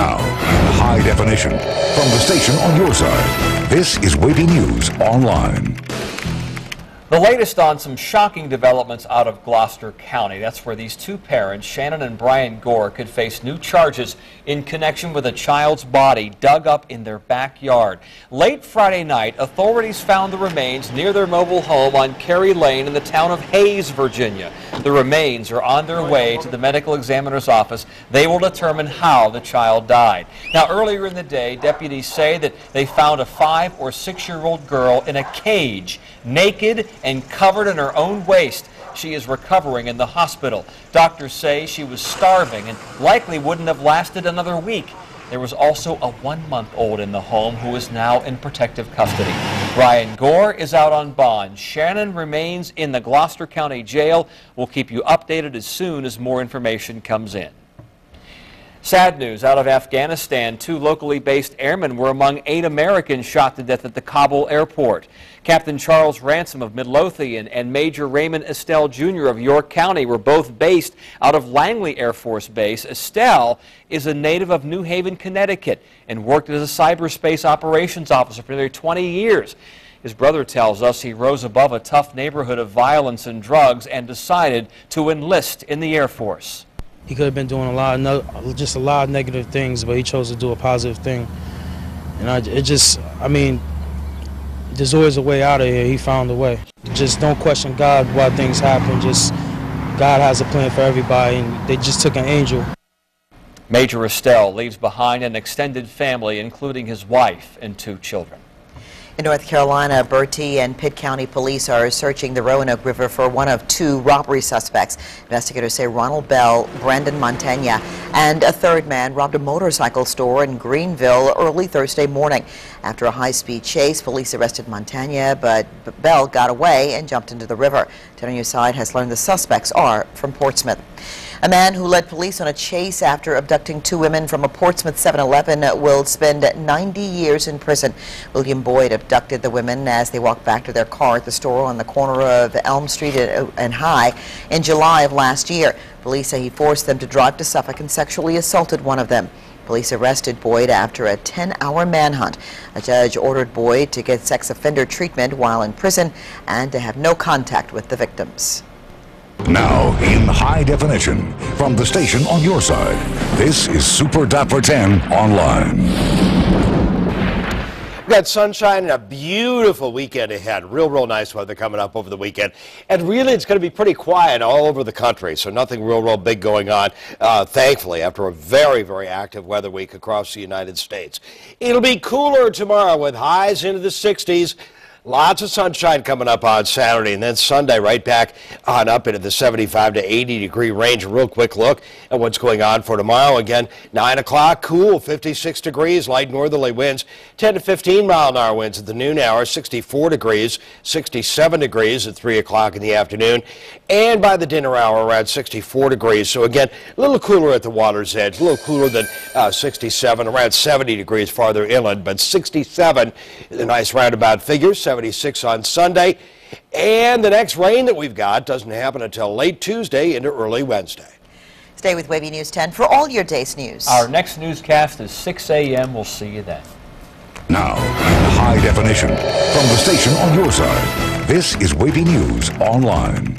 Now, in high definition, from the station on your side, this is WAVY News Online. The latest on some shocking developments out of Gloucester County. That's where these two parents, Shannon and Brian Gore, could face new charges in connection with a child's body dug up in their backyard. Late Friday night, authorities found the remains near their mobile home on Kerry Lane in the town of Hayes, Virginia. The remains are on their way to the medical examiner's office. They will determine how the child died. Now, earlier in the day, deputies say that they found a 5- or 6-year-old girl in a cage, naked and covered in her own waste. She is recovering in the hospital. Doctors say she was starving and likely wouldn't have lasted another week. There was also a 1-month-old in the home who is now in protective custody. Brian Gore is out on bond. Shannon remains in the Gloucester County Jail. We'll keep you updated as soon as more information comes in. Sad news out of Afghanistan. 2 locally based airmen were among 8 Americans shot to death at the Kabul airport. Captain Charles Ransom of Midlothian and Major Raymond Estelle Jr. of York County were both based out of Langley Air Force Base. Estelle is a native of New Haven, Connecticut, and worked as a cyberspace operations officer for nearly 20 years. His brother tells us he rose above a tough neighborhood of violence and drugs and decided to enlist in the Air Force. He could have been doing a lot of negative things, but he chose to do a positive thing. And there's always a way out of here. He found a way. Just don't question God why things happen. Just God has a plan for everybody, and they just took an angel. Major Estelle leaves behind an extended family, including his wife and 2 children. In North Carolina, Bertie and Pitt County police are searching the Roanoke River for one of 2 robbery suspects. Investigators say Ronald Bell, Brandon Montagna, and a 3rd man robbed a motorcycle store in Greenville early Thursday morning. After a high-speed chase, police arrested Montagna, but Bell got away and jumped into the river. 10 News Side has learned the suspects are from Portsmouth. A man who led police on a chase after abducting 2 women from a Portsmouth 7-Eleven will spend 90 years in prison. William Boyd abducted the women as they walked back to their car at the store on the corner of Elm Street and High in July of last year. Police say he forced them to drive to Suffolk and sexually assaulted one of them. Police arrested Boyd after a 10-hour manhunt. A judge ordered Boyd to get sex offender treatment while in prison and to have no contact with the victims. Now, in high definition, from the station on your side, this is Super Dapper 10 Online. We've got sunshine and a beautiful weekend ahead. Real nice weather coming up over the weekend. And really, it's going to be pretty quiet all over the country, so nothing real big going on, thankfully, after a very active weather week across the United States. It'll be cooler tomorrow with highs into the 60s. Lots of sunshine coming up on Saturday, and then Sunday right back on up into the 75 to 80 degree range. A real quick look at what's going on for tomorrow. Again, 9 o'clock, cool, 56 degrees, light northerly winds, 10 to 15 mile-an-hour winds at the noon hour, 64 degrees, 67 degrees at 3 o'clock in the afternoon, and by the dinner hour around 64 degrees. So again, a little cooler at the water's edge, a little cooler than 67, around 70 degrees farther inland, but 67 is a nice roundabout figure. 76 on Sunday, and the next rain that we've got doesn't happen until late Tuesday into early Wednesday. Stay with WAVY News 10 for all your day's news. Our next newscast is 6 a.m. We'll see you then. Now, in high definition, from the station on your side, this is WAVY News Online.